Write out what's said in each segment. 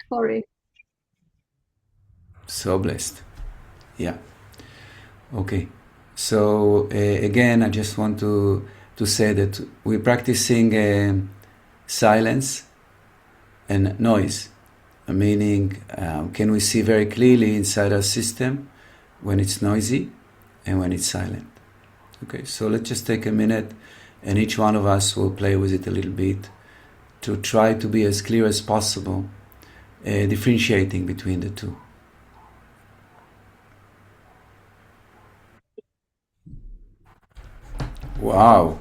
Sorry. So blessed. Yeah. Okay. So again, I just want to say that we're practicing silence and noise, meaning can we see very clearly inside our system when it's noisy and when it's silent. Okay, so let's just take a minute and each one of us will play with it a little bit to try to be as clear as possible, differentiating between the two. Wow,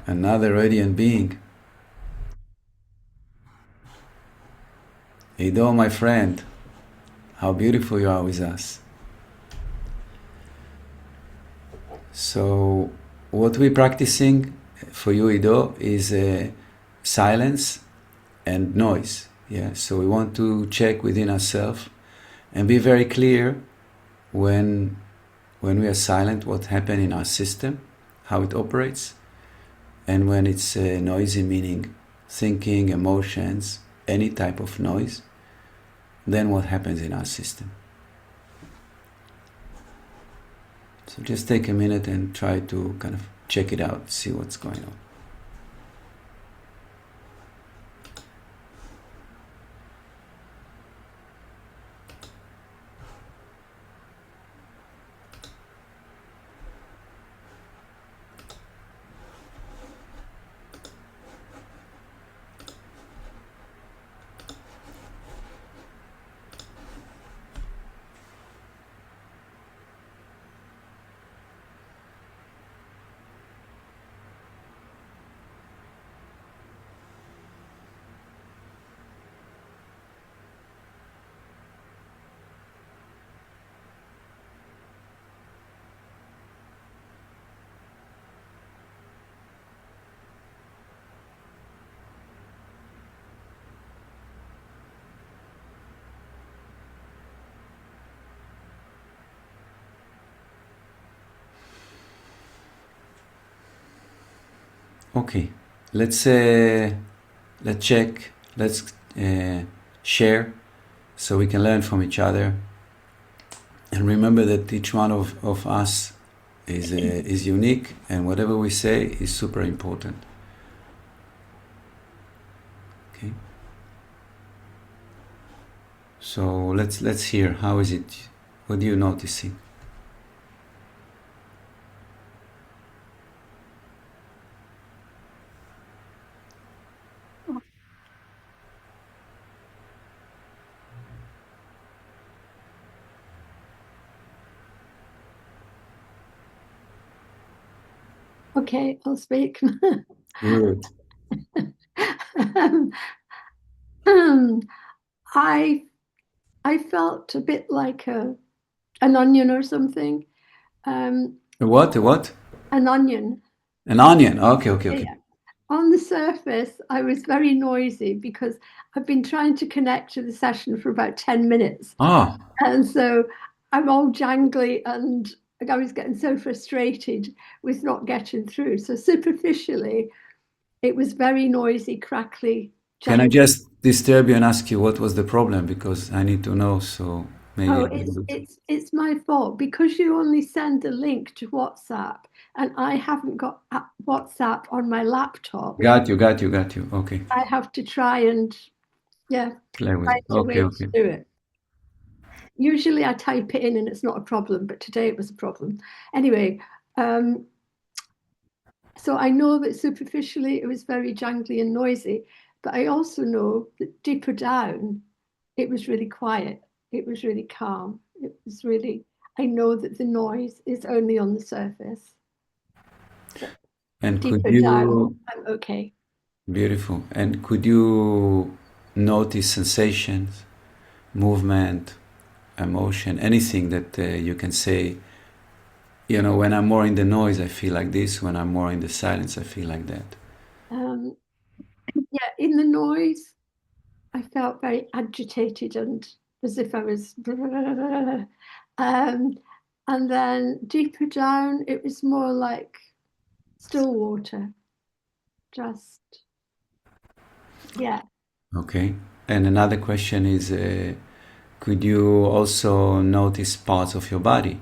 another radiant being. Ido, my friend, how beautiful you are with us. So, what we're practicing for you, Ido, is silence and noise. Yeah. So we want to check within ourselves and be very clear when we are silent, what happened in our system, how it operates, and when it's noisy, meaning thinking, emotions, any type of noise, then what happens in our system. So just take a minute and try to kind of check it out, see what's going on. Okay, let's check, let's share, so we can learn from each other, and remember that each one of us is unique, and whatever we say is super important. Okay. So let's hear. How is it? What do you noticing? Okay, I'll speak. Good. I I felt a bit like an onion or something. Um, A what? A what? an onion. An onion. Okay, okay, okay. Yeah. On the surface, I was very noisy because I've been trying to connect to the session for about 10 minutes. Ah, And so I'm all jangly and I was getting so frustrated with not getting through. So superficially, it was very noisy, crackly, can I jangly. just disturb you and ask you what was the problem? Because I need to know, so maybe Oh, I can do it. it's my fault because you only send a link to WhatsApp and I haven't got WhatsApp on my laptop. Got you, got you, got you. Okay. I have to try and yeah, Play with it. find a Okay, way to okay. do it. Usually I type it in and it's not a problem, but today it was a problem. Anyway, um, so I know that superficially it was very jangly and noisy, but I also know that deeper down it was really quiet. It was really calm. It was really, I know that the noise is only on the surface. But And could deeper down, you, I'm okay. beautiful, and could you notice sensations, movement, emotion, anything that you can say, when I'm more in the noise, I feel like this. When I'm more in the silence, I feel like that. Um, yeah, in the noise, I felt very agitated and as if I was. And then deeper down, it was more like still water. Just, yeah. Okay. And another question is, could you also notice parts of your body?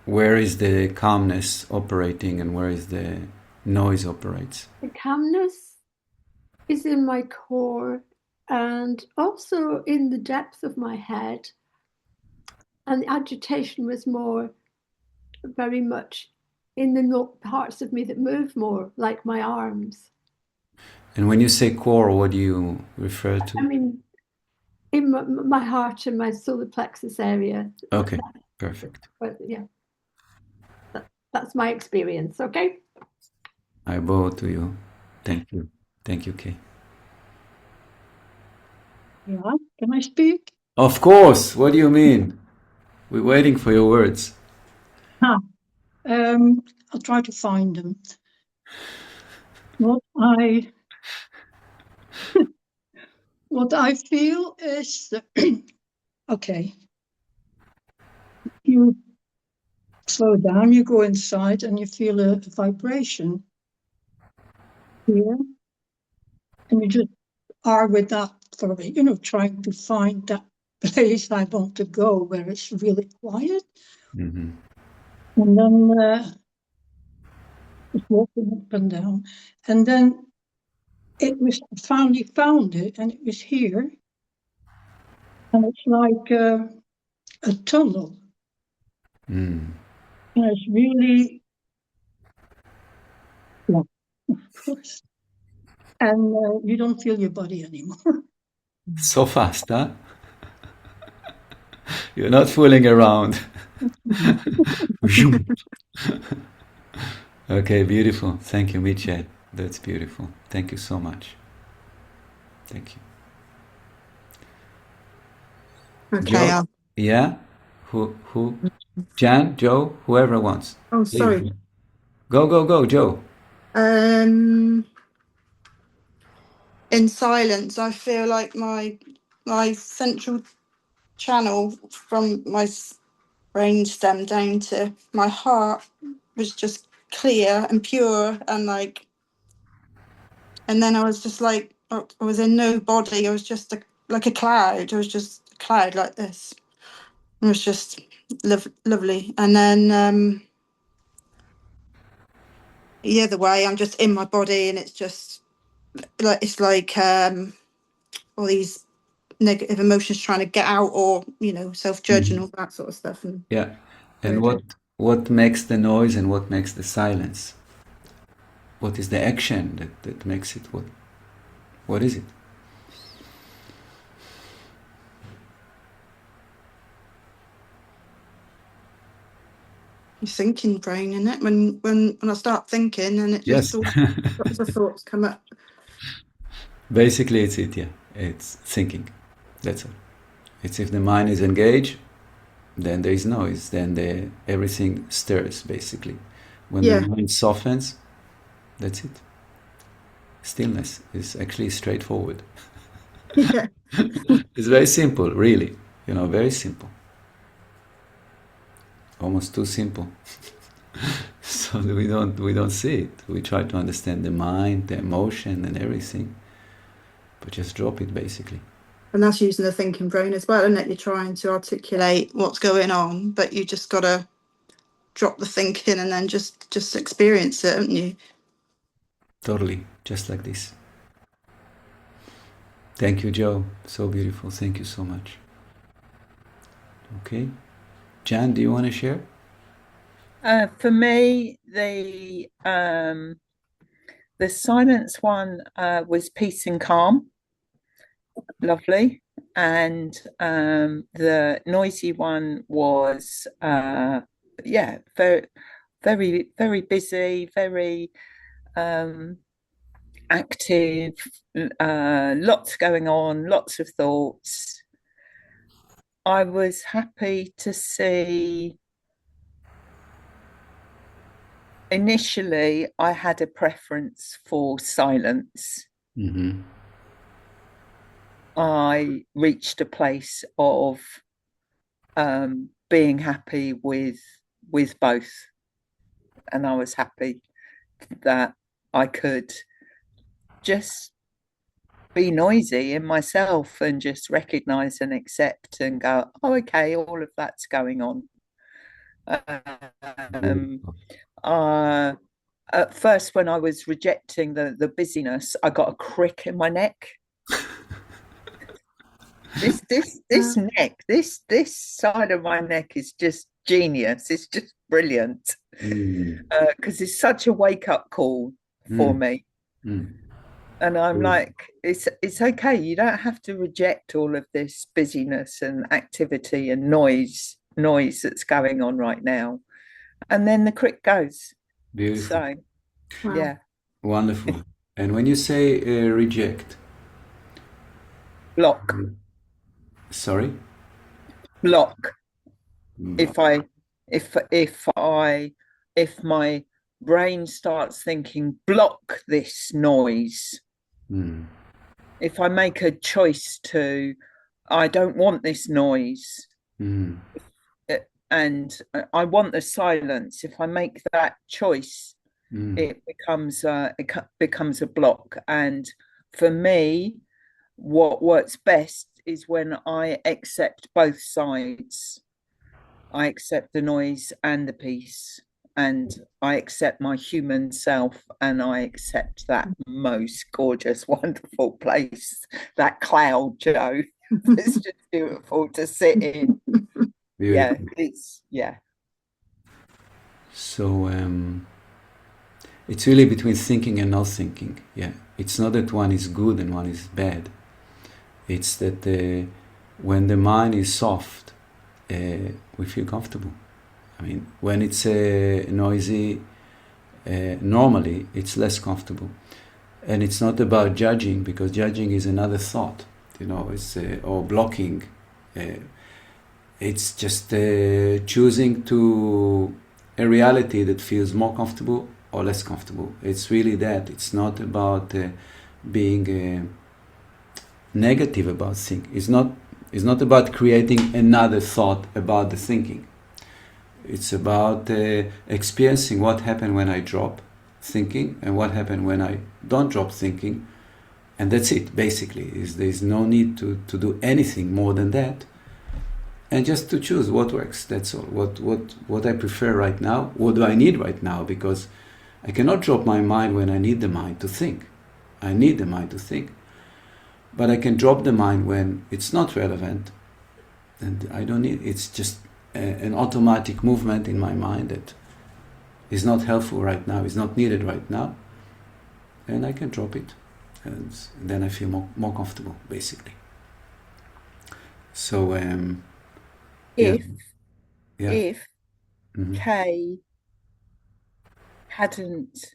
Where is the calmness operating and where is the noise operates? The calmness is in my core and also in the depth of my head. And the agitation was more very much in the parts of me that move more, like my arms. And when you say core, what do you refer I to? mean, in my heart and my solar plexus area. Okay, perfect. But yeah, that's my experience. Okay. I bow to you. Thank you. Thank you, Kay. Yeah, can I speak? Of course. What do you mean? We're waiting for your words. Ah, I'll try to find them. What I what I feel is okay. You slow down, you go inside, and you feel a vibration here, and you just are with that for a bit, trying to find that place I want to go where it's really quiet, Mm-hmm. and then just walking up and down, and then I finally found it, and it was here, and it's like a tunnel, Mm. and it's really, yeah, of course, and you don't feel your body anymore. So fast, huh? You're not fooling around. Okay, beautiful. Thank you, Mitchell. That's beautiful. Thank you so much. Thank you. Okay. Joe? Yeah? Who? Jan? Joe? Whoever wants. Oh, Please. sorry. Go, go, go, Joe. In silence, I feel like my central channel from my brain stem down to my heart was just clear and pure, and and then I was just like, I was in no body. I was just like a cloud. I was just a cloud like this. It was just lovely. And then the other way, I'm just in my body, and it's just like all these negative emotions trying to get out, or self-judge and Mhm. all that sort of stuff. And Yeah. And weird. what makes the noise and what makes the silence? What is the action that makes it what is it? Your thinking brain, in it, when I start thinking, and it just Yes. all lots of thoughts come up. Basically it's it, yeah. It's thinking. That's all. It's if the mind is engaged, then there is noise. Then everything stirs basically. When the Yeah. mind softens, that's it. Stillness is actually straightforward. Yeah. It's very simple, really. Very simple. Almost too simple. So we don't see it. We try to understand the mind, the emotion, and everything, but just drop it basically. And that's using the thinking brain as well, isn't it? You're trying to articulate what's going on, but you just got to drop the thinking and then just experience it, haven't you? Totally, just like this. Thank you, Joe. So beautiful. Thank you so much. Okay, Jan, do you want to share? For me, the silence one was peace and calm, lovely, and the noisy one was yeah, very, very, very busy, very active, lots going on, lots of thoughts. I was happy to see. Initially, I had a preference for silence. Mm-hmm. I reached a place of being happy with both, and I was happy that I could just be noisy in myself and just recognize and accept and go, oh, okay, all of that's going on. Um, at first, when I was rejecting the busyness, I got a crick in my neck. This neck, this side of my neck is just genius. It's just brilliant because it's such a wake up call for me. And I'm like, it's okay. You don't have to reject all of this busyness and activity and noise that's going on right now. And then the crick goes. Beautiful. So, Wow. yeah, Wonderful. And when you say reject, block, sorry? block. If my brain starts thinking, block this noise. If I make a choice to, I don't want this noise, and I want the silence. If I make that choice, it becomes a block. And for me, what works best is when I accept both sides. I accept the noise and the peace, and I accept my human self, and I accept that most gorgeous, wonderful place, that cloud, Joe. It's just beautiful to sit in. Beautiful. Yeah. So it's really between thinking and not thinking. Yeah, it's not that one is good and one is bad. It's that when the mind is soft, we feel comfortable. I mean, when it's noisy, normally it's less comfortable. And it's not about judging, because judging is another thought, it's or blocking. It's just choosing to a reality that feels more comfortable or less comfortable. It's really that. It's not about being negative about thinking. It's not about creating another thought about the thinking. It's about experiencing what happened when I drop thinking and what happened when I don't drop thinking. And that's it, basically. There's no need to do anything more than that. And just to choose what works, that's all. What I prefer right now, what do I need right now? Because I cannot drop my mind when I need the mind to think. I need the mind to think. But I can drop the mind when it's not relevant. And I don't need, it's just an automatic movement in my mind that is not helpful right now, is not needed right now. And I can drop it. And then I feel more comfortable, basically. So, If Mm-hmm. Kay hadn't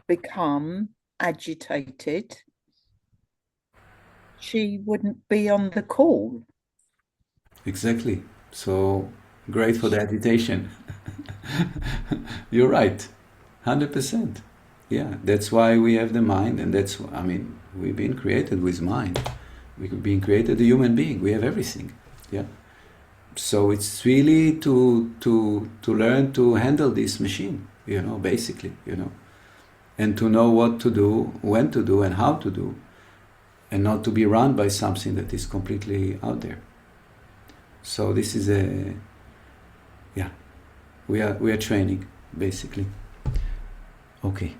become agitated, she wouldn't be on the call. Exactly. So great for the agitation. You're right. 100%. Yeah, that's why we have the mind, and we've been created with mind. We've been created a human being. We have everything. Yeah. So it's really to learn to handle this machine, basically, and to know what to do, when to do, and how to do, and not to be run by something that is completely out there. So this is we are training, basically. Okay.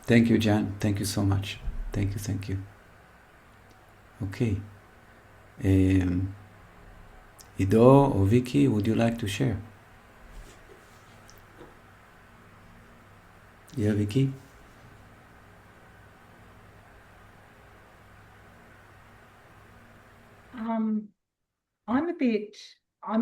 Thank you, Jan. Thank you so much. Thank you. Okay. Ido or Vicky, would you like to share? Yeah, Vicky? I'm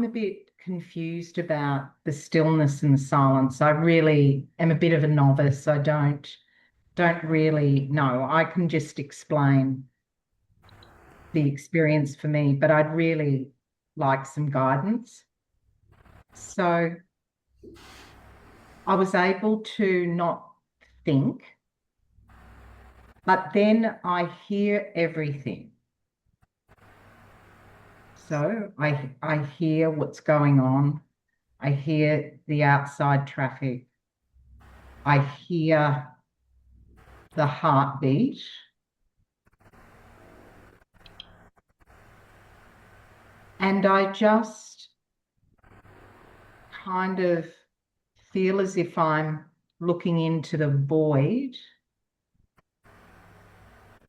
a bit confused about the stillness and the silence. I really am a bit of a novice. I don't really know. I can just explain the experience for me, but I'd really like some guidance. So I was able to not think, but then I hear everything. So I hear what's going on. I hear the outside traffic. I hear the heartbeat. And I just kind of feel as if I'm looking into the void.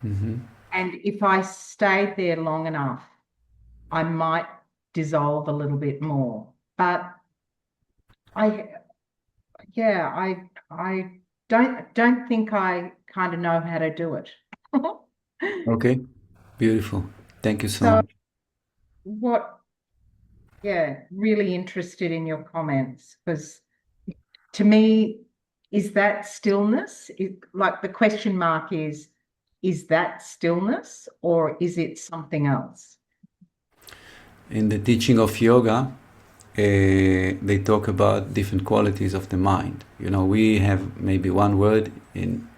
Mm-hmm. And if I stayed there long enough, I might dissolve a little bit more. But I don't think I kind of know how to do it. Okay, beautiful. Thank you so So much. really interested in your comments, because to me, is that stillness? Like the question mark is that stillness or is it something else? In the teaching of yoga, they talk about different qualities of the mind. We have maybe one word in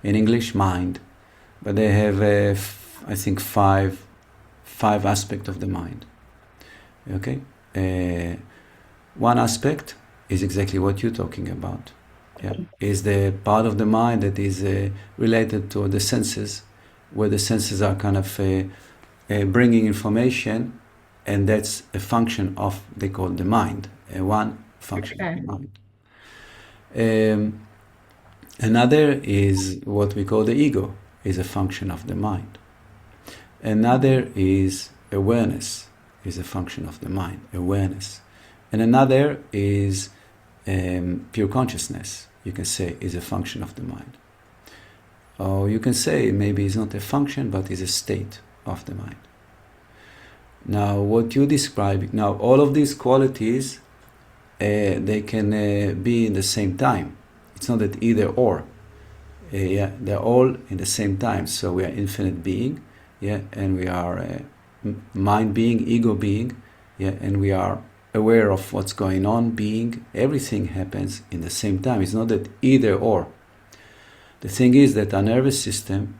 English, mind, but they have, I think, five aspects of the mind. Okay, one aspect is exactly what you're talking about. Yeah, is the part of the mind that is related to the senses, where the senses are kind of bringing information, and that's a function of, they call the mind, one function of the mind. Another is what we call the ego, is a function of the mind. Another is awareness, is a function of the mind, awareness. And another is pure consciousness, you can say, is a function of the mind. Or you can say maybe it's not a function, but is a state of the mind. Now, what you describe, now all of these qualities, they can be in the same time. It's not that either or. They're all in the same time. So we are infinite being, and we are mind being, ego being, and we are aware of what's going on, being. Everything happens in the same time. It's not that either or. The thing is that our nervous system,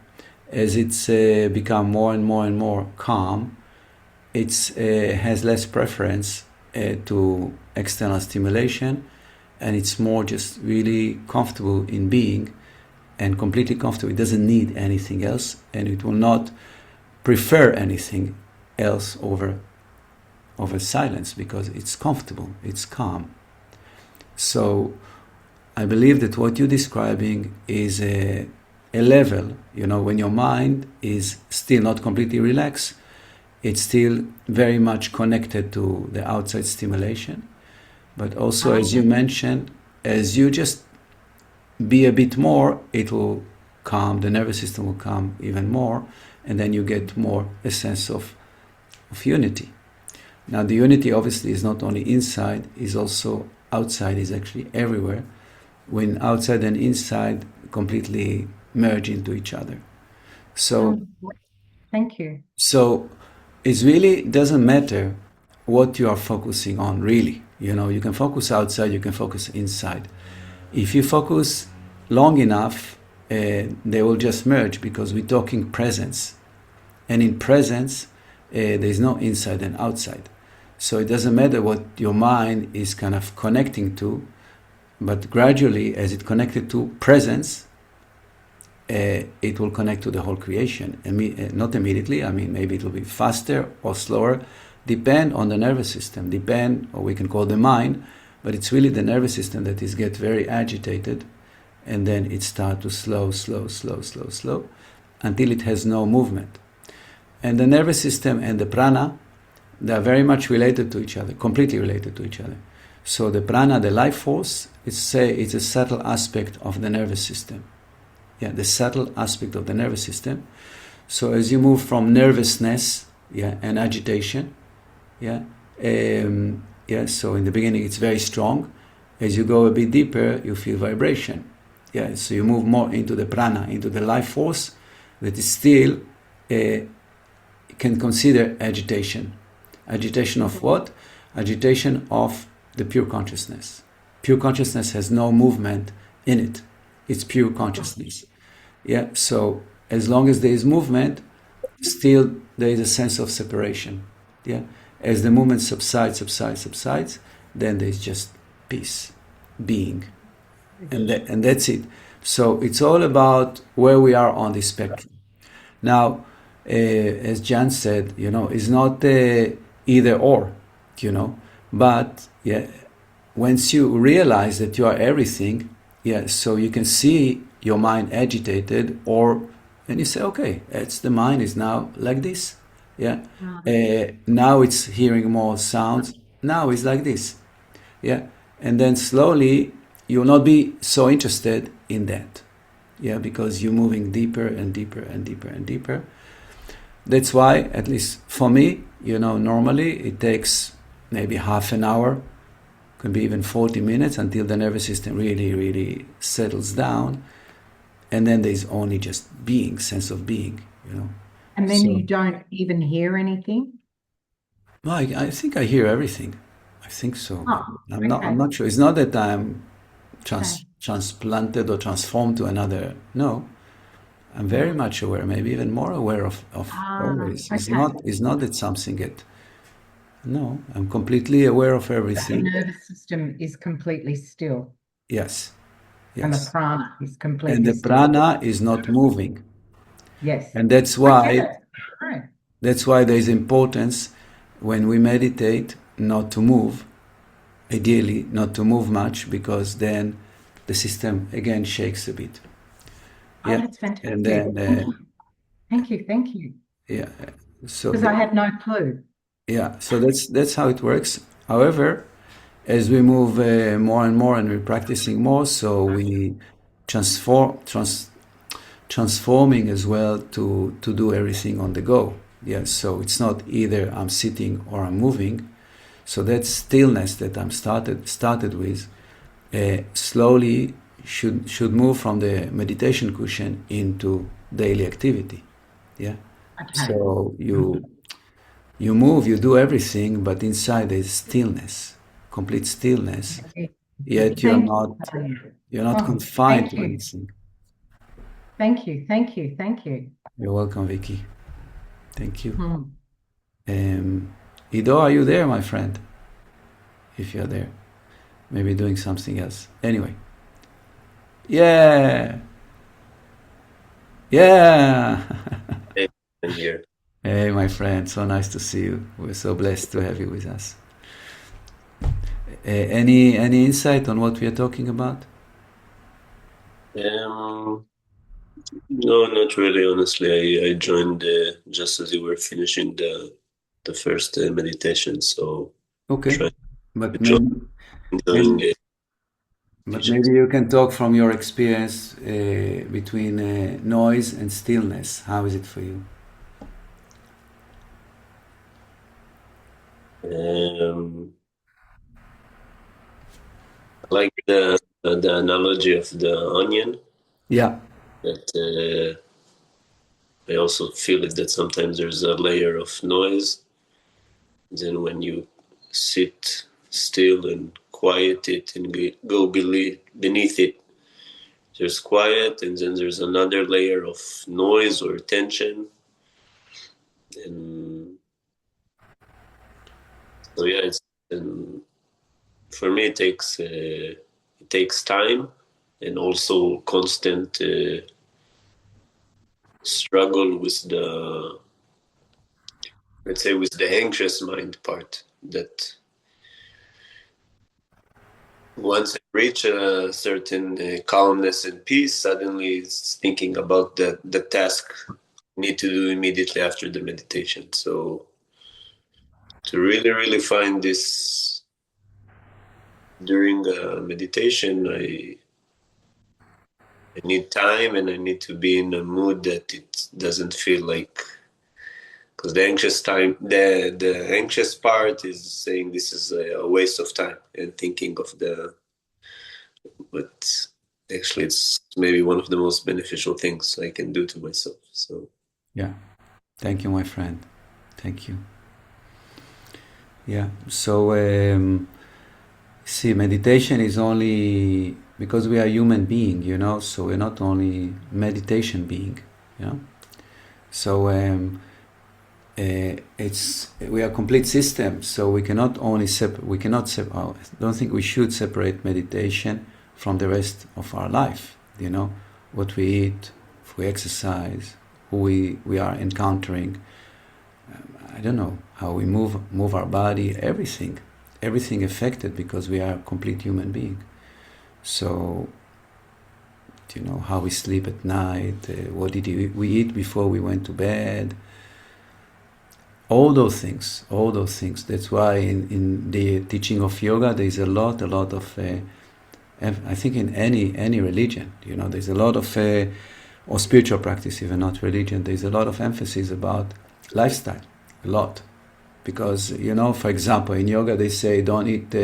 as it's become more and more and more calm, it has less preference to external stimulation, and it's more just really comfortable in being, and completely comfortable. It doesn't need anything else, and it will not prefer anything else over silence, because it's comfortable, it's calm. So I believe that what you're describing is a level, when your mind is still not completely relaxed, it's still very much connected to the outside stimulation. But also, as you mentioned, as you just be a bit more, it will calm, the nervous system will calm even more, and then you get more a sense of unity. Now, the unity obviously is not only inside, is also outside, is actually everywhere, when outside and inside completely merge into each other. So, thank you. So it really doesn't matter what you are focusing on, really. You can focus outside, you can focus inside. If you focus long enough, they will just merge, because we're talking presence. And in presence, there's no inside and outside. So it doesn't matter what your mind is kind of connecting to, but gradually, as it connected to presence, it will connect to the whole creation. Not immediately, maybe it will be faster or slower, depend on the nervous system, or we can call the mind, but it's really the nervous system that is get very agitated, and then it starts to slow, until it has no movement. And the nervous system and the prana, they are very much related to each other, completely related to each other. So the prana, the life force, it's a subtle aspect of the nervous system. The subtle aspect of the nervous system. So as you move from nervousness, and agitation, so in the beginning it's very strong. As you go a bit deeper, you feel vibration. So you move more into the prana, into the life force, that is still can consider agitation. Agitation of what? Agitation of the pure consciousness. Pure consciousness has no movement in it. It's pure consciousness. So as long as there is movement, still there is a sense of separation. As the movement subsides, then there's just peace, being. And that's it. So it's all about where we are on the spectrum. Now, as Jan said, it's not either or, you know. But yeah, once you realize that you are everything, yeah, so you can see your mind agitated, or and you say, okay, it's the mind is now like this, yeah. Now it's hearing more sounds. Now it's like this, yeah. And then slowly you'll not be so interested in that, yeah, because you're moving deeper and deeper and deeper and deeper. That's why, at least for me, you know, normally it takes maybe half an hour, could be even 40 minutes until the nervous system really, really settles down. And then there's only just being, sense of being, you know. And then you don't even hear anything? Well, I think I hear everything. I think so. Oh, I'm not sure. It's not that I'm transplanted or transformed to another. No, I'm very much aware, maybe even more aware of always. It's not that something get. No, I'm completely aware of everything. The nervous system is completely still. Yes. And the prana is completely and the still. prana is not moving. Yes. And that's why there's importance when we meditate not to move, ideally not to move much, because then the system again shakes a bit. Oh, that's fantastic. And then thank you. Yeah. So because I had no clue. Yeah, so that's how it works. However, as we move more and more and we're practicing more, so we transforming as well to do everything on the go. Yes, so it's not either I'm sitting or I'm moving. So that stillness that I'm started with slowly should move from the meditation cushion into daily activity. Yeah. Okay. So you move, you do everything, but inside there's stillness, complete stillness. Okay. Yet you're not confined to anything. Thank you. You're welcome, Vicky. Thank you. Ido, are you there, my friend? If you're there, maybe doing something else. Anyway. Yeah. Hey, I'm here. Hey, my friend. So nice to see you. We're so blessed to have you with us. Any insight on what we are talking about? No, not really. Honestly, I joined just as you were finishing the first meditation. So okay, but maybe you can talk from your experience between noise and stillness. How is it for you? I like the analogy of the onion. Yeah. That I also feel it that sometimes there's a layer of noise. Then when you sit still and quiet it and go beneath it, there's quiet, and then there's another layer of noise or tension. And so yeah, for me it takes time and also constant struggle with the, let's say, with the anxious mind part, that once I reach a certain calmness and peace, suddenly it's thinking about the task I need to do immediately after the meditation. So to really find this during meditation, I need time, and I need to be in a mood that it doesn't feel like, because the anxious part is saying this is a waste of time and thinking of but actually it's maybe one of the most beneficial things I can do to myself. So yeah, thank you, my friend. Thank you. Yeah, so see, meditation is only because we are human being, you know, so we're not only meditation being, you know. So we are a complete system, so we cannot only I don't think we should separate meditation from the rest of our life, you know, what we eat, if we exercise, who we are encountering. I don't know, how we move our body, everything affected because we are a complete human being. So, you know, how we sleep at night, what did we eat before we went to bed, all those things. That's why in the teaching of yoga, there's a lot of, I think in any religion, you know, there's a lot of, or spiritual practice, even not religion, there's a lot of emphasis about lifestyle, a lot. Because, you know, for example, in yoga they say don't eat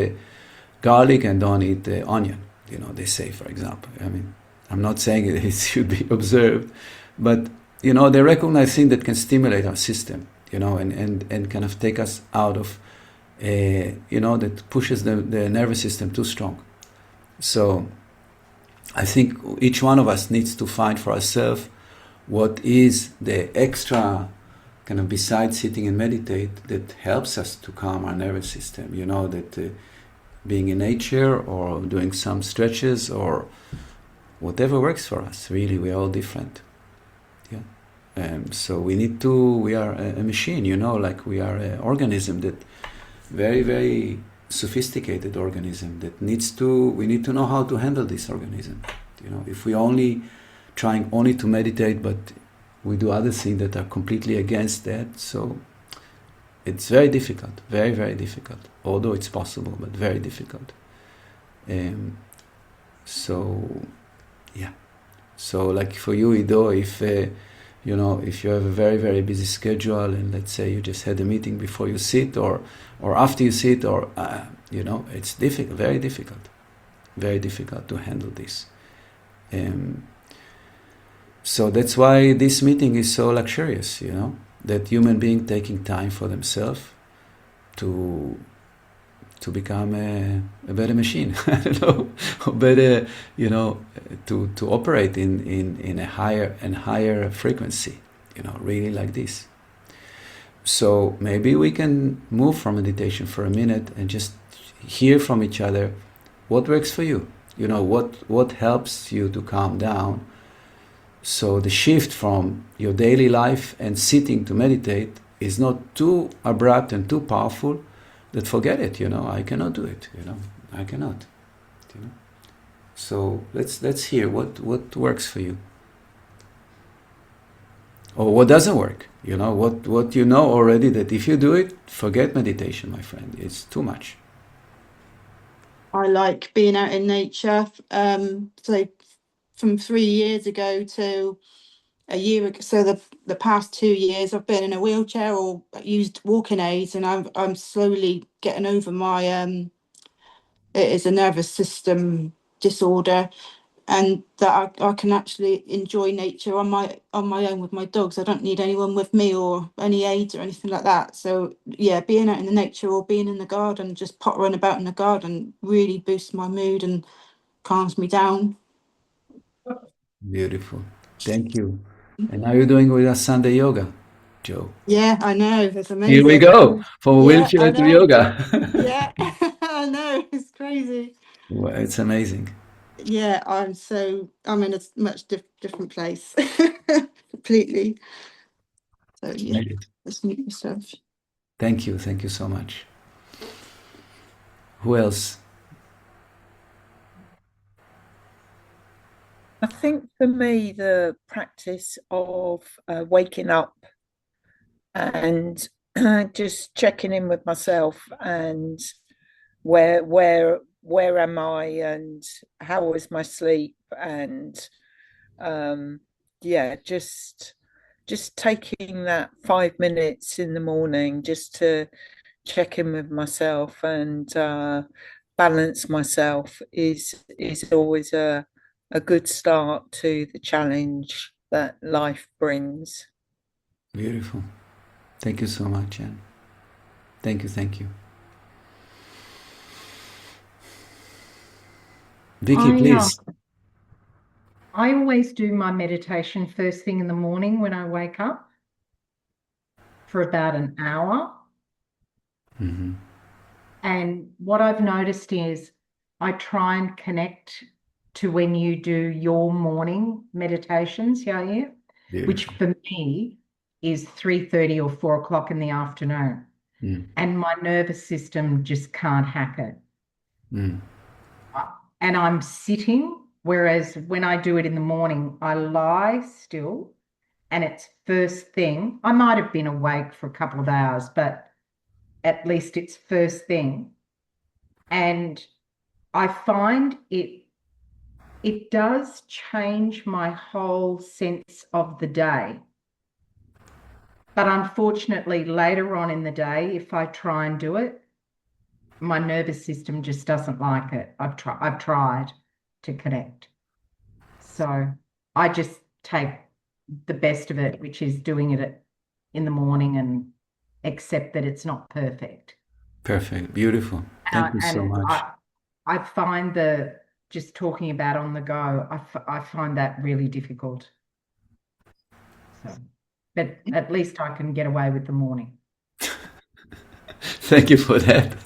garlic and don't eat onion, you know, they say, for example. I mean, I'm not saying it should be observed, but, you know, they recognize things that can stimulate our system, you know, and kind of take us out of, you know, that pushes the nervous system too strong. So I think each one of us needs to find for ourselves what is the extra kind of besides sitting and meditate that helps us to calm our nervous system, you know, that being in nature or doing some stretches or whatever works for us. Really, we're all different. Yeah. So we are a machine, you know, like we are an organism that very, very sophisticated organism that we need to know how to handle this organism. You know, if we only trying only to meditate, but we do other things that are completely against that, so it's very difficult, very, very difficult. Although it's possible, but very difficult. So, yeah. So, like for you, Ido, if you know, if you have a very, very busy schedule, and let's say you just had a meeting before you sit, or after you sit, or you know, it's difficult, very difficult to handle this. So that's why this meeting is so luxurious, you know, that human being taking time for themselves to become a better machine, I don't know, or better, you know, to operate in a higher frequency, you know, really like this. So maybe we can move from meditation for a minute and just hear from each other what works for you, you know, what helps you to calm down. So the shift from your daily life and sitting to meditate is not too abrupt and too powerful that forget it, you know, I cannot do it, you know, I cannot, you know. So let's hear what works for you. Or what doesn't work, you know, what you know already that if you do it, forget meditation, my friend, it's too much. I like being out in nature. So from 3 years ago to a year ago, so the past 2 years I've been in a wheelchair or used walking aids, and I'm slowly getting over my it is a nervous system disorder, and that I can actually enjoy nature on my own with my dogs. I don't need anyone with me or any aids or anything like that. So yeah, being out in the nature or being in the garden, just pottering about in the garden, really boosts my mood and calms me down. Beautiful. Thank you. And how are you doing with Asanda Yoga, Joe? Yeah, I know. It's amazing. Here we go. From Yeah, wheelchair I to know. yoga. Yeah, I know. It's crazy. Well, it's amazing. Yeah, I'm in a much different place completely. So yeah, Great. let's meet yourself. Thank you so much. Who else? I think for me, the practice of waking up and just checking in with myself and where am I and how was my sleep, and yeah, just taking that 5 minutes in the morning just to check in with myself and balance myself is always a good start to the challenge that life brings. Beautiful. Thank you so much, Anne. Thank you. Vicky, please. I always do my meditation first thing in the morning when I wake up for about an hour. Mm-hmm. And what I've noticed is I try and connect to when you do your morning meditations, yeah, Beautiful. which for me is 3:30 or 4 o'clock in the afternoon, and my nervous system just can't hack it. And I'm sitting, whereas when I do it in the morning, I lie still, and it's first thing. I might have been awake for a couple of hours, but at least it's first thing. And I find it does change my whole sense of the day. But unfortunately, later on in the day, if I try and do it, my nervous system just doesn't like it. I've tried to connect. So I just take the best of it, which is doing it in the morning, and accept that it's not perfect. Perfect. Beautiful. Thank you so much. I find just talking about on the go, I find that really difficult. So, but at least I can get away with the morning. Thank you for that.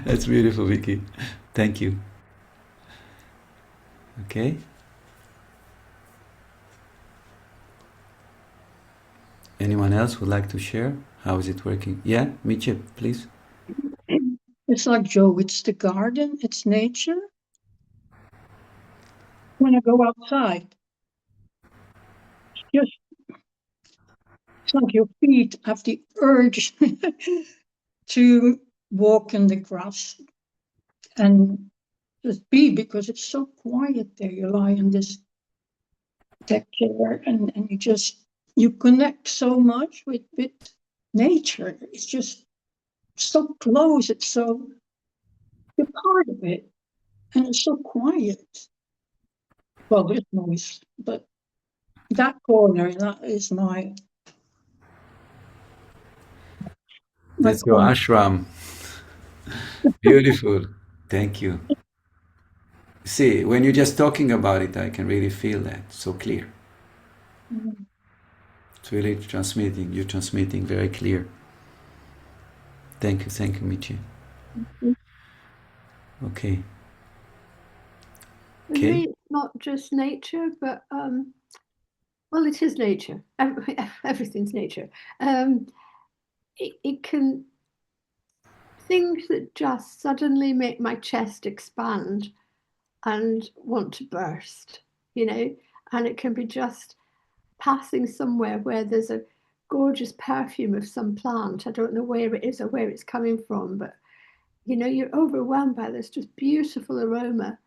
That's beautiful, Vicky. Thank you. Okay. Anyone else would like to share? How is it working? Yeah, Miche, please. It's like Joe, it's the garden, it's nature. When I go outside, it's like your feet have the urge to walk in the grass and just be, because it's so quiet there. You lie in this deck chair and you connect so much with nature. It's just so close. It's so, you're part of it. And it's so quiet. Well, there's noise, but that corner, that is my That's your corner. ashram. Beautiful. Thank you. See, when you're just talking about it, I can really feel that so clear. It's really transmitting. You're transmitting very clear. Thank you, Michi. Okay. For me, it's not just nature, but well, it is nature. Everything's nature. It can, things that just suddenly make my chest expand and want to burst, you know, and it can be just passing somewhere where there's a gorgeous perfume of some plant. I don't know where it is or where it's coming from, but you know, you're overwhelmed by this just beautiful aroma,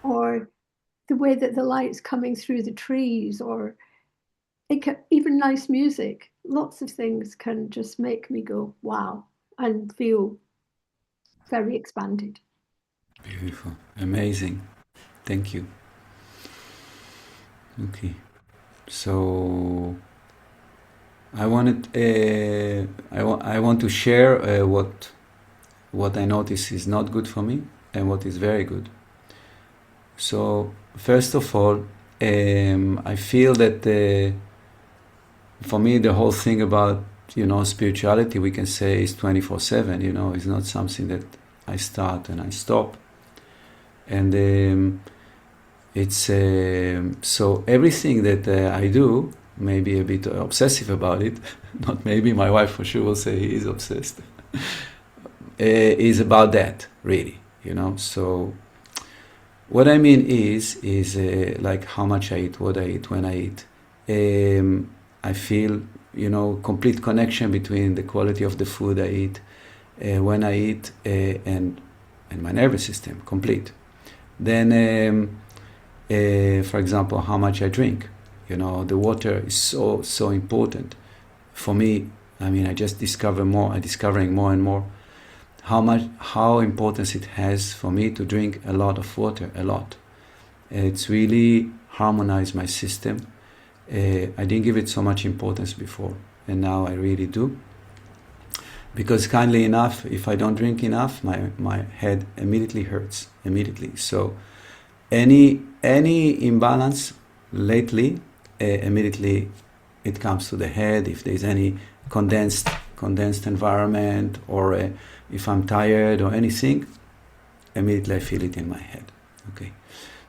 or the way that the light's coming through the trees, or even nice music. Lots of things can just make me go, wow, and feel very expanded. Beautiful. Amazing. Thank you. Okay. So I want to share what I notice is not good for me and what is very good. So first of all, I feel that for me the whole thing about, you know, spirituality, we can say, is 24/7. You know, it's not something that I start and I stop. And it's so everything that I do, maybe a bit obsessive about it, not maybe, my wife for sure will say he is obsessed, is about that, really, you know. So what I mean is like how much I eat, what I eat, when I eat. I feel, you know, complete connection between the quality of the food I eat, when I eat, and my nervous system, complete. Then, for example, how much I drink. You know, the water is so important for me. I mean, I'm discovering more and more how important it has for me to drink a lot of water, a lot. It's really harmonized my system. I didn't give it so much importance before, and now I really do. Because kindly enough, if I don't drink enough, my head immediately hurts, immediately. So any imbalance lately, immediately it comes to the head. If there's any condensed environment, or if I'm tired or anything, immediately I feel it in my head. Okay,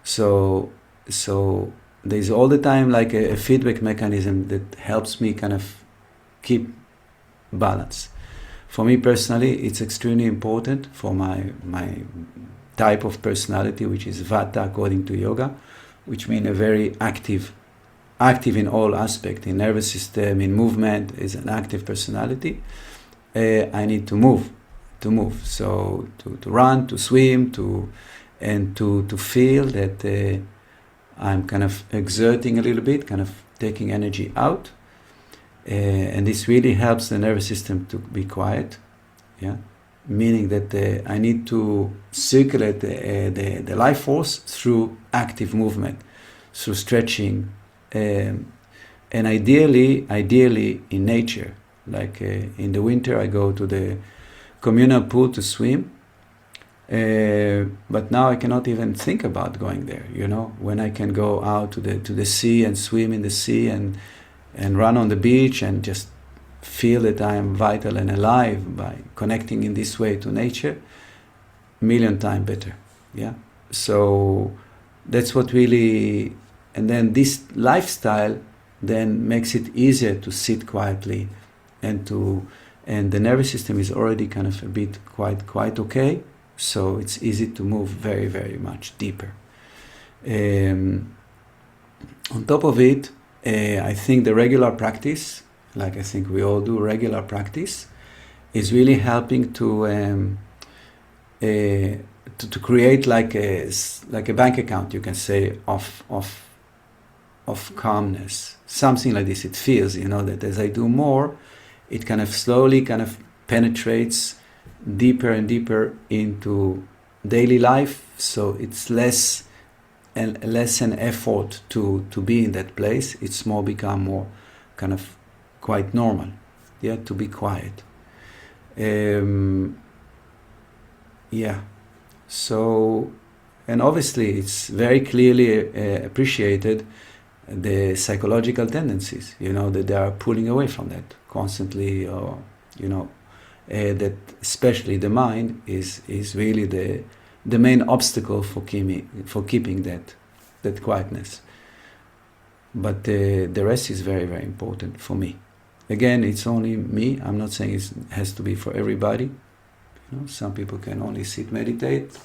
so there's all the time like a feedback mechanism that helps me kind of keep balance. For me personally, it's extremely important for my type of personality, which is Vata according to yoga, which means a very active in all aspects, in nervous system, in movement, is an active personality. I need to move, so to run, to swim, to feel that I'm kind of exerting a little bit, kind of taking energy out, and this really helps the nervous system to be quiet. Yeah, meaning that I need to circulate the life force through active movement, through stretching, and ideally in nature. Like in the winter, I go to the communal pool to swim. But now I cannot even think about going there. You know, when I can go out to the sea and swim in the sea and run on the beach and just feel that I am vital and alive by connecting in this way to nature, million times better. Yeah. So that's what really, and then this lifestyle then makes it easier to sit quietly and the nervous system is already kind of a bit quite okay. So it's easy to move very, very much deeper. On top of it, I think the regular practice, like I think we all do, regular practice, is really helping to create like a bank account, you can say, of calmness, something like this. It feels, you know, that as I do more, it kind of slowly kind of penetrates deeper and deeper into daily life, so it's less an effort to be in that place. It's become more kind of quite normal, yeah, to be quiet. Yeah, so, and obviously it's very clearly appreciated the psychological tendencies, you know, that they are pulling away from that constantly, or, you know, that especially the mind is really the main obstacle for keeping that quietness. But the rest is very, very important for me. Again, it's only me. I'm not saying it has to be for everybody. You know, some people can only sit, meditate.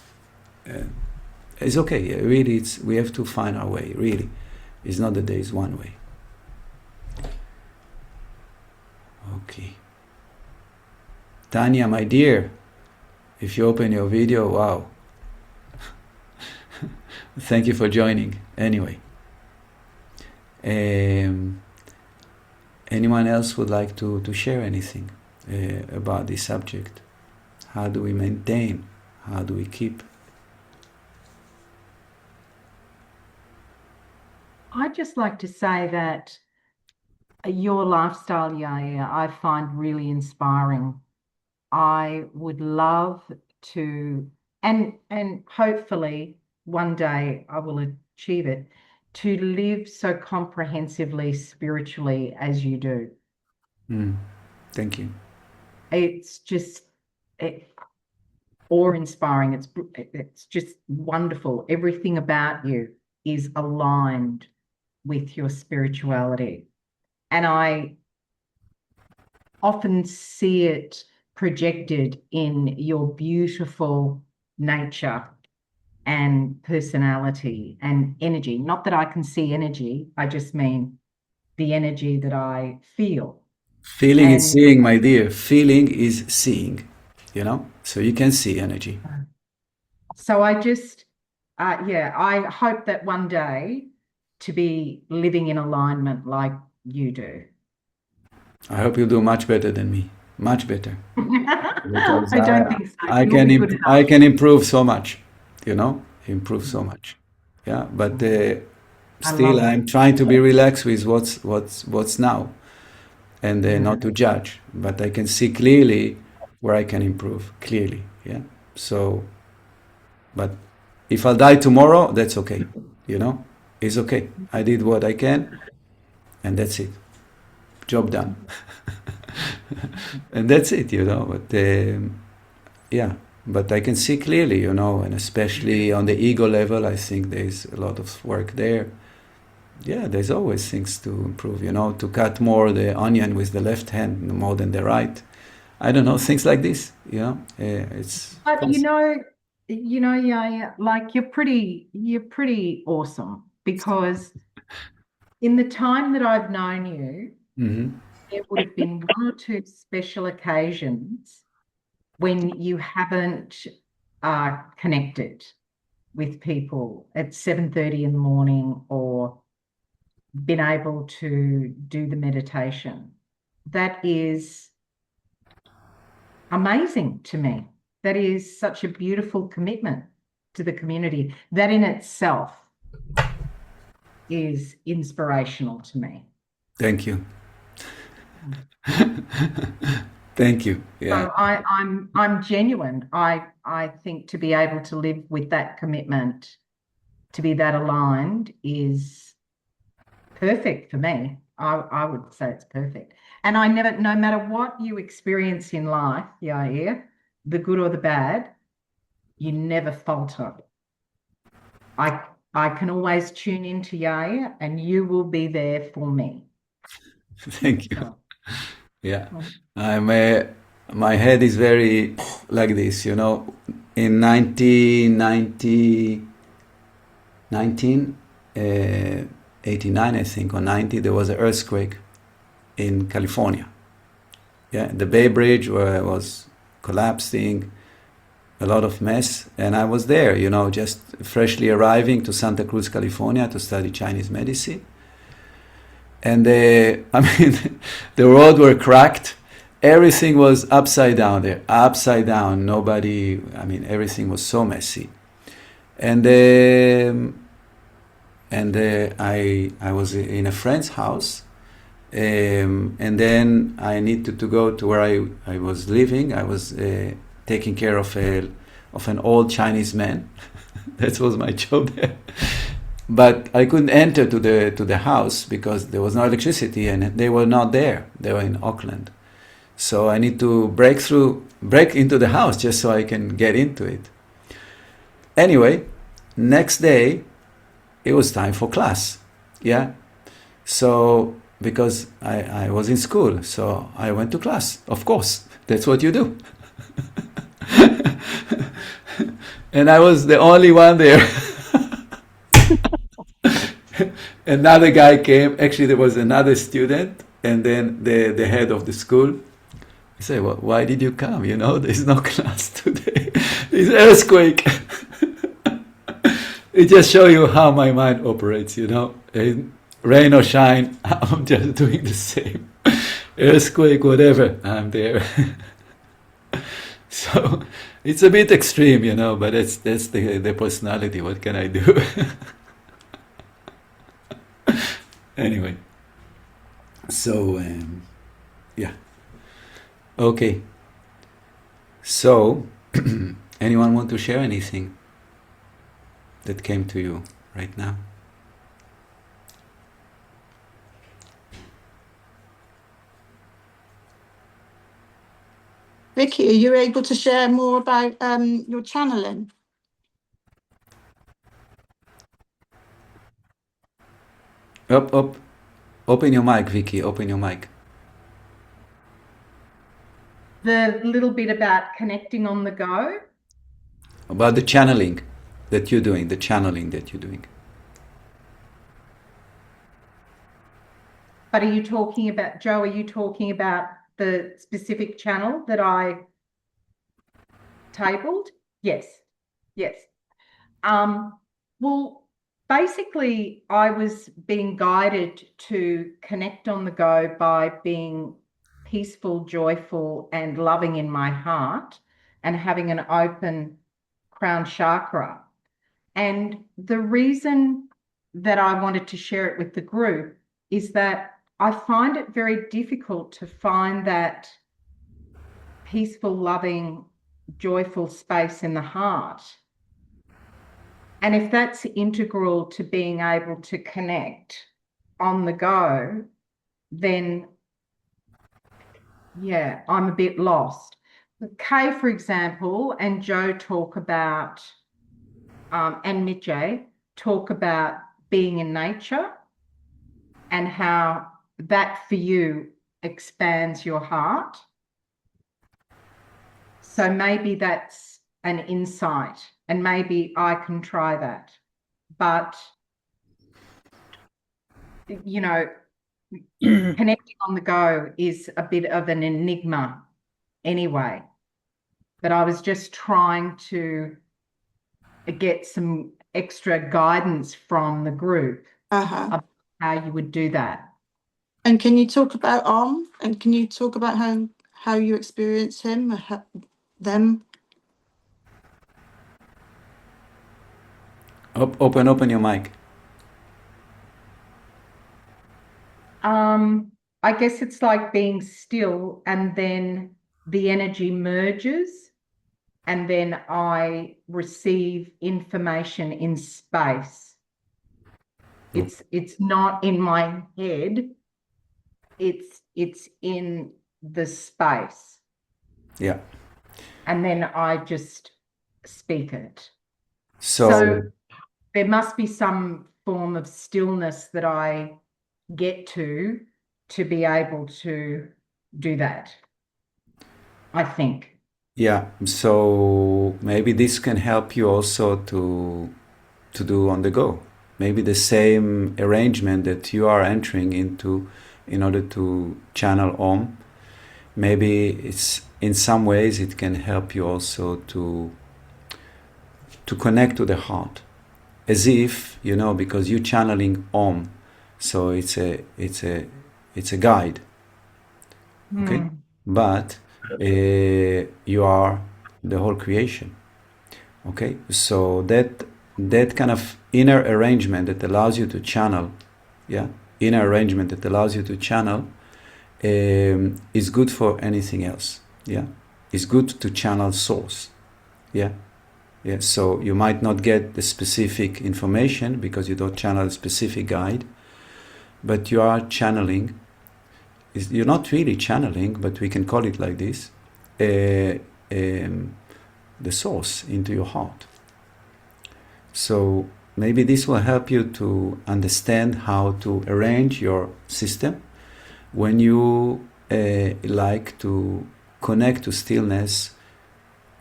It's okay. Yeah, really, we have to find our way. Really, it's not that there is one way. Okay. Tanya, my dear, if you open your video, wow. Thank you for joining. Anyway. Anyone else would like to share anything about this subject? How do we maintain? How do we keep? I'd just like to say that your lifestyle, Yair, I find really inspiring. I would love to, and hopefully one day I will achieve it, to live so comprehensively spiritually as you do. Thank you. It's just awe-inspiring. It's just wonderful. Everything about you is aligned with your spirituality. And I often see it projected in your beautiful nature and personality and energy. Not that I can see energy, I just mean the energy that I feel. Feeling is seeing, my dear. Feeling is seeing, you know? So you can see energy. So I just, I hope that one day to be living in alignment like you do. I hope you do much better than me. Much better. I don't think so. I can improve so much, you know, so much. Yeah, but still I'm trying to be relaxed with what's now, and not to judge. But I can see clearly where I can improve, clearly. Yeah. So, but if I'll die tomorrow, that's okay. You know, it's okay. I did what I can, and that's it. Job done. And that's it, you know. But yeah, but I can see clearly, you know, and especially on the ego level, I think there's a lot of work there. yeah, there's always things to improve, to cut more the onion with the left hand more than the right. I don't know, things like this, it's. But yeah, like you're pretty awesome, because in the time that I've known you, there would have been one or two special occasions when you haven't connected with people at 7:30 in the morning or been able to do the meditation. That is amazing to me. That is such a beautiful commitment to the community. That in itself is inspirational to me. Thank you. Thank you. Yeah. So I'm genuine. I think to be able to live with that commitment, to be that aligned, is perfect for me. I would say it's perfect. And no matter what you experience in life, Yair, the good or the bad, you never falter. I can always tune into Yair, and you will be there for me. Thank you. So. Yeah, my head is very like this, in 1989, I think, or 90, there was an earthquake in California. Yeah, the Bay Bridge was collapsing, a lot of mess, and I was there, just freshly arriving to Santa Cruz, California to study Chinese medicine. And the roads were cracked. Everything was upside down there, upside down. Everything was so messy. And I was in a friend's house, and then I needed to go to where I was living. I was taking care of an old Chinese man. That was my job there. But I couldn't enter to the house because there was no electricity, and they were not there. They were in Auckland. So I need to break into the house just so I can get into it. Anyway, next day, it was time for class. Yeah. So, because I was in school, so I went to class. Of course, that's what you do. And I was the only one there. Another guy came. Actually, there was another student, and then the head of the school. I said, "Well, why did you come? There's no class today. There's earthquake." It just shows you how my mind operates. Rain or shine, I'm just doing the same. Earthquake, whatever, I'm there. So it's a bit extreme, but that's the personality. What can I do? Anyway, so yeah, okay. So, anyone want to share anything that came to you right now? Vicky, are you able to share more about your channeling? Up. Open your mic, Vicky. Open your mic. The little bit about connecting on the go? About the channeling that you're doing, But are you talking about, Joe, are you talking about the specific channel that I tabled? Yes. Well, basically, I was being guided to connect on the go by being peaceful, joyful, and loving in my heart, and having an open crown chakra. And the reason that I wanted to share it with the group is that I find it very difficult to find that peaceful, loving, joyful space in the heart. And if that's integral to being able to connect on the go, then, yeah, I'm a bit lost. Kay, for example, and Joe talk about, and Mitchell talk about being in nature and how that for you expands your heart. So maybe that's an insight, and maybe I can try that. But, you know, connecting on the go is a bit of an enigma anyway. But I was just trying to get some extra guidance from the group about how you would do that. And can you talk about and can you talk about how you experience him, them? Open your mic. I guess it's like being still, and then the energy merges, and then I receive information in space. It's not in my head. It's in the space. Yeah. And then I just speak it. So there must be some form of stillness that I get to be able to do that, I think. Yeah, so maybe this can help you also to do on the go. Maybe the same arrangement that you are entering into in order to channel Om. Maybe it's in some ways it can help you also to connect to the heart, as if, you know, because you're channeling Om, so it's a guide, okay? But you are the whole creation, okay? So that kind of inner arrangement that allows you to channel, inner arrangement that allows you to channel is good for anything else, it's good to channel source, so you might not get the specific information because you don't channel a specific guide, but you are channeling. You're not really channeling, but we can call it like this, the source into your heart. So maybe this will help you to understand how to arrange your system when you like to connect to stillness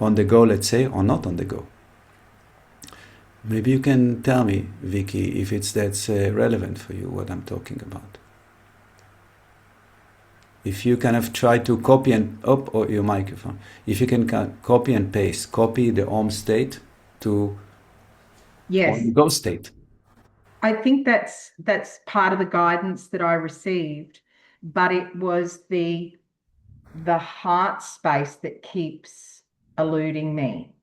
on the go, let's say, or not on the go. Maybe you can tell me, Vicky, if that's relevant for you, what I'm talking about. If you kind of try to copy and or your microphone, if you can copy and paste, copy the Om state to the go state. I think that's part of the guidance that I received, but it was the heart space that keeps eluding me.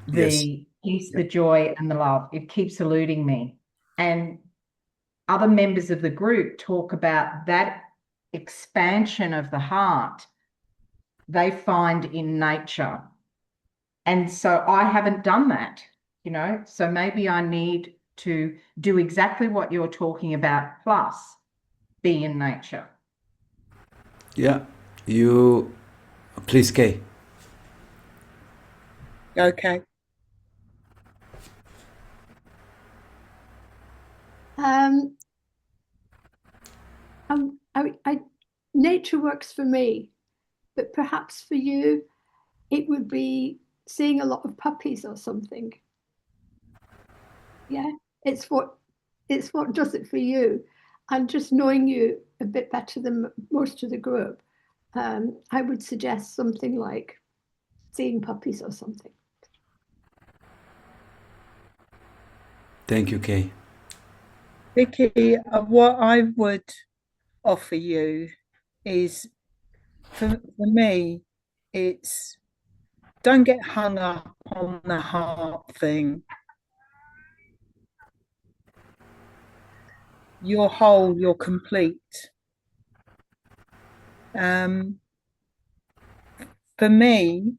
The peace, the joy, and the love, it keeps eluding me. And other members of the group talk about that expansion of the heart they find in nature. And so I haven't done that, you know, so maybe I need to do exactly what you're talking about, plus be in nature. Yeah, you, please, Kay. Okay. Nature works for me, but perhaps for you, it would be seeing a lot of puppies or something. Yeah, it's what does it for you. And just knowing you a bit better than most of the group, I would suggest something like seeing puppies or something. Thank you, Kay. Vicky, what I would offer you is, for me, it's don't get hung up on the heart thing. You're whole, you're complete. For me,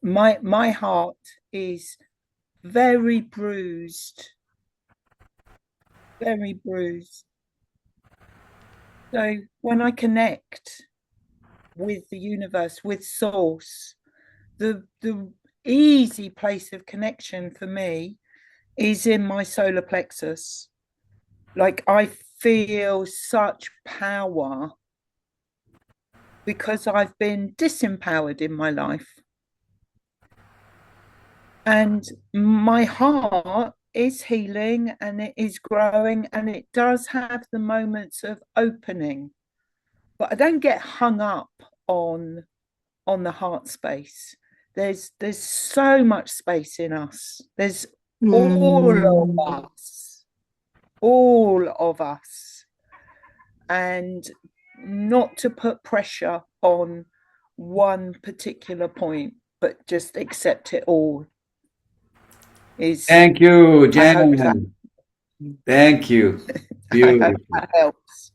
my heart is very bruised. Very bruised. So when I connect with the universe, with source, the easy place of connection for me is in my solar plexus. Like I feel such power because I've been disempowered in my life. And my heart is healing and it is growing and it does have the moments of opening. But I don't get hung up on the heart space. There's so much space in us. There's all of us. And not to put pressure on one particular point, but just accept it all. Thank you, Jen. Thank you. Beautiful. That helps.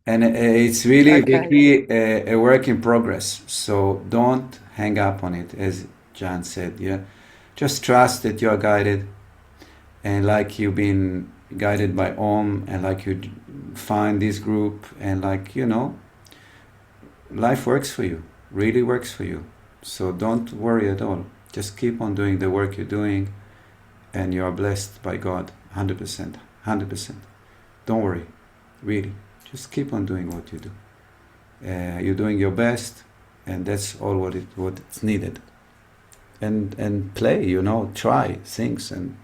And it's really, Vicky, a work in progress. So don't hang up on it, as John said. Yeah, just trust that you are guided, and like you've been guided by Om, and like you find this group, and like life works for you. Really works for you. So don't worry at all. Just keep on doing the work you're doing, and you are blessed by God, 100%, 100%. Don't worry, really. Just keep on doing what you do. You're doing your best, and that's all what's needed. And play, try things, and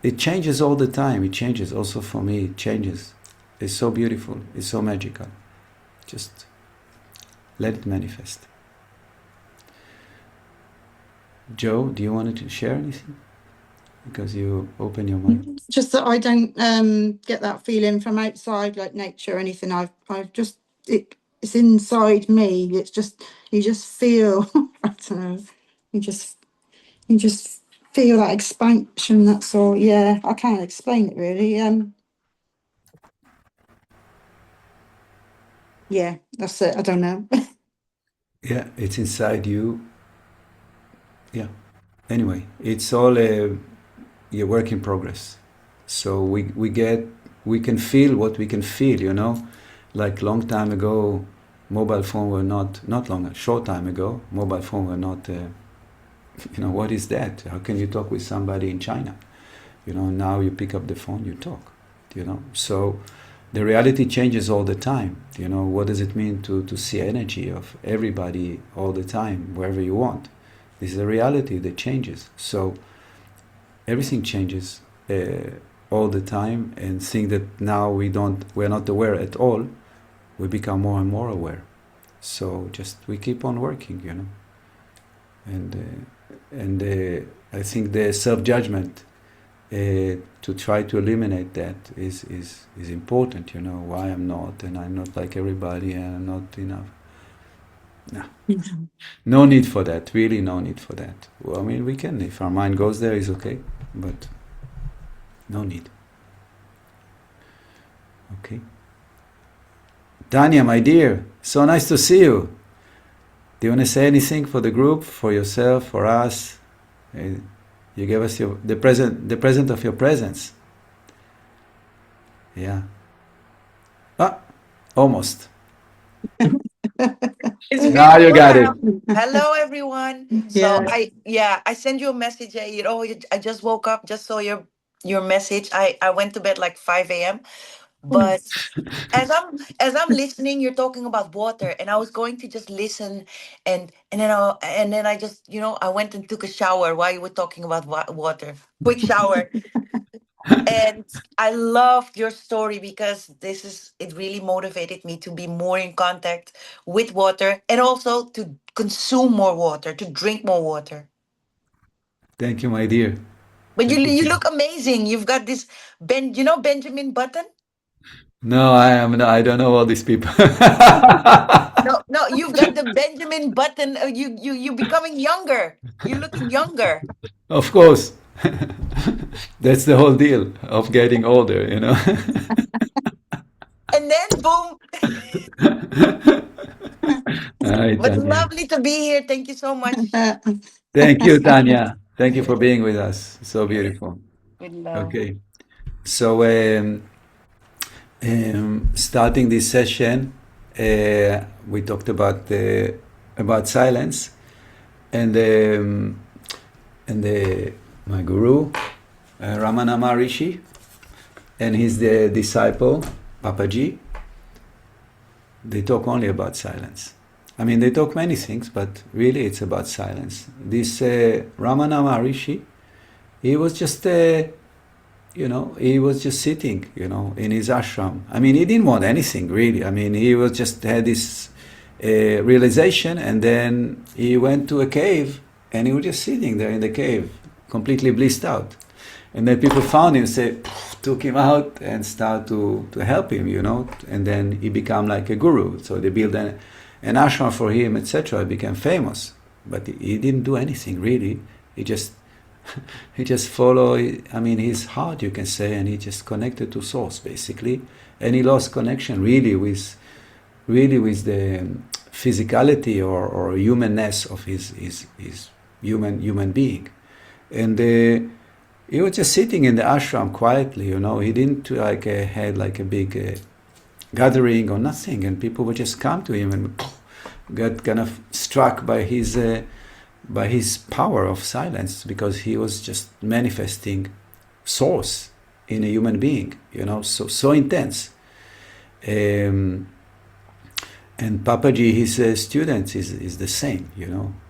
it changes all the time. It changes also for me. It changes. It's so beautiful. It's so magical. Just let it manifest. Joe, do you want to share anything? Because you open your mind. Just that I don't get that feeling from outside, like nature or anything. I've just it's inside me. It's just you just feel I don't know. You just feel that expansion. That's all. Yeah, I can't explain it really. Yeah, that's it. I don't know. Yeah, it's inside you. Yeah. Anyway, it's all a work in progress. So we can feel what we can feel, Like long time ago, mobile phone were not long, a short time ago, mobile phone were not, what is that? How can you talk with somebody in China? Now you pick up the phone, you talk, So the reality changes all the time. What does it mean to see energy of everybody all the time, wherever you want? This is a reality that changes. So everything changes all the time, and think that now we're not aware at all, we become more and more aware. So just we keep on working, and I think the self-judgment to try to eliminate that is important. Why I'm not, and I'm not like everybody, and I'm not enough. No. No need for that. Really, no need for that. Well, I mean, we can, if our mind goes there, it's okay, but no need. Okay. Tanya, my dear, so nice to see you. Do you want to say anything for the group, for yourself, for us? You gave us the present of your presence. Yeah. Almost. Now you got it. Hello, everyone. Yeah. So I sent you a message. I just woke up, just saw your message. I went to bed like 5 a.m. But as I'm listening, you're talking about water, and I was going to just listen, and then I just I went and took a shower while you were talking about water. Quick shower. And I loved your story because it really motivated me to be more in contact with water, and also to consume more water, to drink more water. Thank you, my dear. But you look amazing. You've got this Benjamin Button? No, I don't know all these people. No, you've got the Benjamin Button. You becoming younger. You're looking younger. Of course. That's the whole deal of getting older, And then boom. Right, But Tanya. lovely to be here. Thank you so much. Thank you, Tanya. Thank you for being with us. So beautiful. Good love. Okay. So starting this session, we talked about silence, and my guru, Ramana Maharishi, and he's the disciple Papaji, they talk only about silence. I mean, they talk many things, but really it's about silence. This Ramana Maharishi, he was just, he was just sitting, in his ashram. I mean, he didn't want anything, really. I mean, he was just had this realization, and then he went to a cave, and he was just sitting there in the cave, completely blissed out. And then people found him, took him out and started to help him, and then he became like a guru. So they built an ashram for him, etc. He became famous, but he didn't do anything really. He just followed, his heart, you can say, and he just connected to source basically, and he lost connection really with the physicality or humanness of his human being, and he was just sitting in the ashram quietly, He didn't had like a big gathering or nothing, and people would just come to him and got kind of struck by his power of silence, because he was just manifesting source in a human being, so intense. And Papaji, his students, is the same,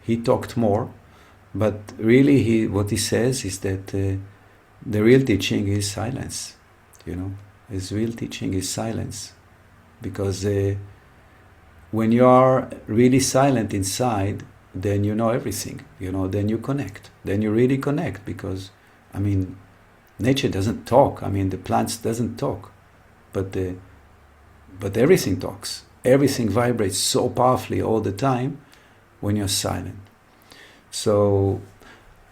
He talked more, but really what he says is that the real teaching is silence, His real teaching is silence, because when you are really silent inside, then you know everything, then you connect, then you really connect, because, nature doesn't talk, the plants doesn't talk, but everything talks, everything vibrates so powerfully all the time when you're silent. So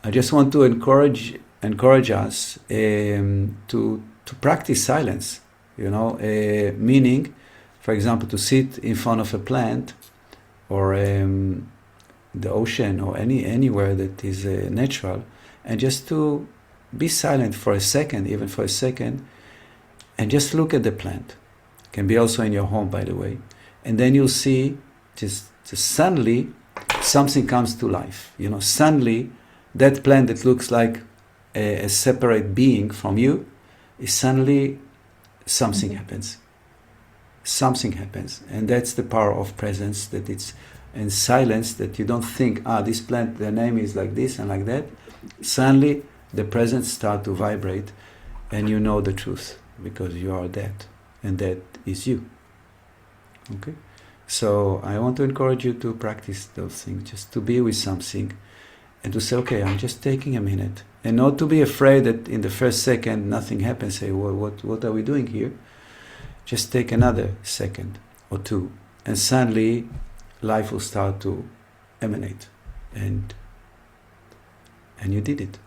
I just want to encourage us to practice silence, meaning, for example, to sit in front of a plant or the ocean or anywhere that is natural, and just to be silent for a second, even for a second, and just look at the plant. It can be also in your home, by the way, and then you'll see just suddenly something comes to life. Suddenly that plant that looks like a separate being from you, is suddenly something happens. Something happens, and that's the power of presence, that it's in silence, that you don't think, this plant, the name is like this and like that. Suddenly the presence starts to vibrate, and you know the truth, because you are that, and that is you. Okay? So I want to encourage you to practice those things, just to be with something, and to say, okay, I'm just taking a minute, and not to be afraid that in the first second nothing happens. Say, well, what are we doing here? Just take another second or two, and suddenly life will start to emanate, and you did it.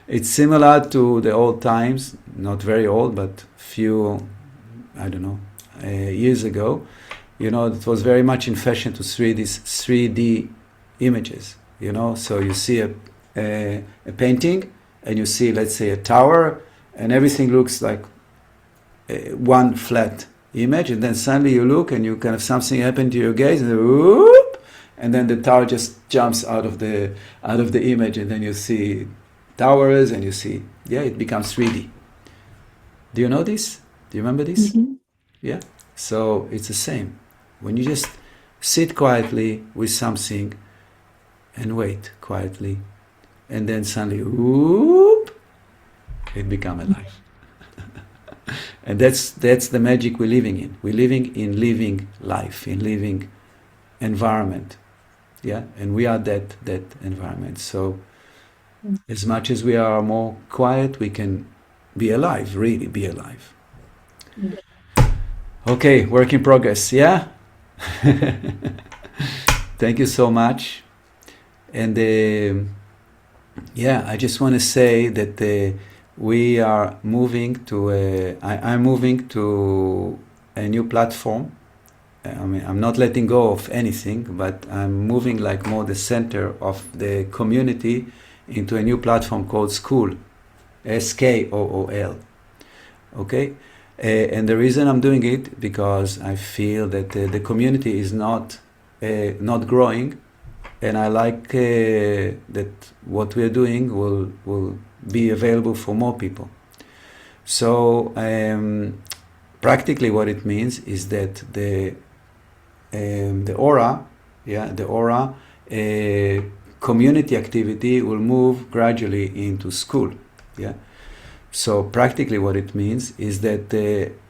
It's similar to the old times, not very old, but few, years ago. It was very much in fashion to see these 3D images. So you see a painting, and you see, let's say, a tower, and everything looks like one flat image, and then suddenly you look, and you kind of something happened to your gaze, and whoop, and then the tower just jumps out of the image, and then you see towers, and you see, it becomes 3D. Do you know this? Do you remember this? Mm-hmm. Yeah. So it's the same. When you just sit quietly with something and wait quietly, and then suddenly, whoop, it becomes alive. And that's the magic we're living in. We're living in living life, in living environment. Yeah, and we are that environment. So as much as we are more quiet, we can be alive, really be alive. Okay, work in progress, yeah? Thank you so much. And I just want to say that we are moving to I'm moving to a new platform. I'm not letting go of anything, but I'm moving like more the center of the community into a new platform called Skool, SKOOL. Okay, and the reason I'm doing it, because I feel that the community is not growing, and I like that what we are doing will be available for more people. So practically what it means is that the aura, community activity will move gradually into school. Yeah. So practically what it means is that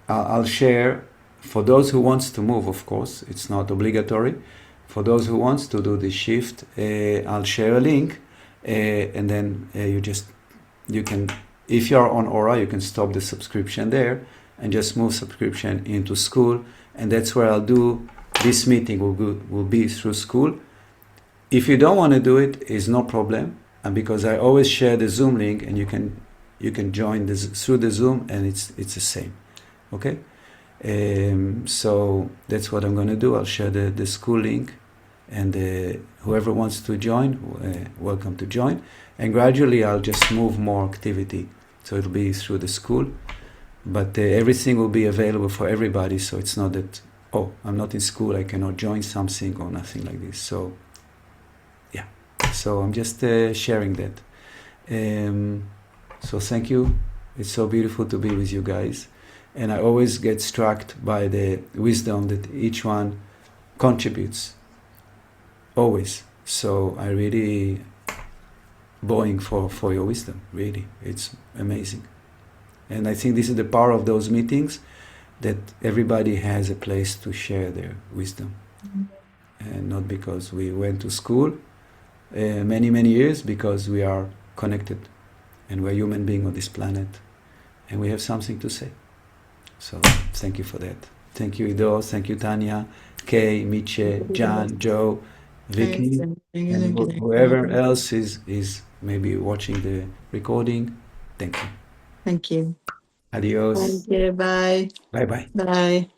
I'll share, for those who wants to move, of course, it's not obligatory. For those who wants to do the shift, I'll share a link, and then you can, if you're on Aura, you can stop the subscription there and just move subscription into school, and that's where I'll do this meeting will be through school. If you don't want to do it, is no problem, and because I always share the Zoom link, and you can join this through the Zoom, and it's the same. Okay, so that's what I'm going to do. I'll share the school link, and whoever wants to join, welcome to join. And gradually I'll just move more activity, so it'll be through the school, but everything will be available for everybody. So it's not that, oh, I'm not in school, I cannot join something or nothing like this. So yeah, so I'm just sharing that. So thank you. It's so beautiful to be with you guys, and I always get struck by the wisdom that each one contributes, always. So I really bowing for your wisdom, really. It's amazing. And I think this is the power of those meetings, that everybody has a place to share their wisdom. And not because we went to school many years, because we are connected and we're human beings on this planet and we have something to say. So thank you for that. Thank you, Ido. Thank you, Tanya, Kay, Miche, John, Joe, Vicky, and whoever else is maybe watching the recording. Thank you. Thank you. Adios. Thank you. Bye. Bye bye. Bye.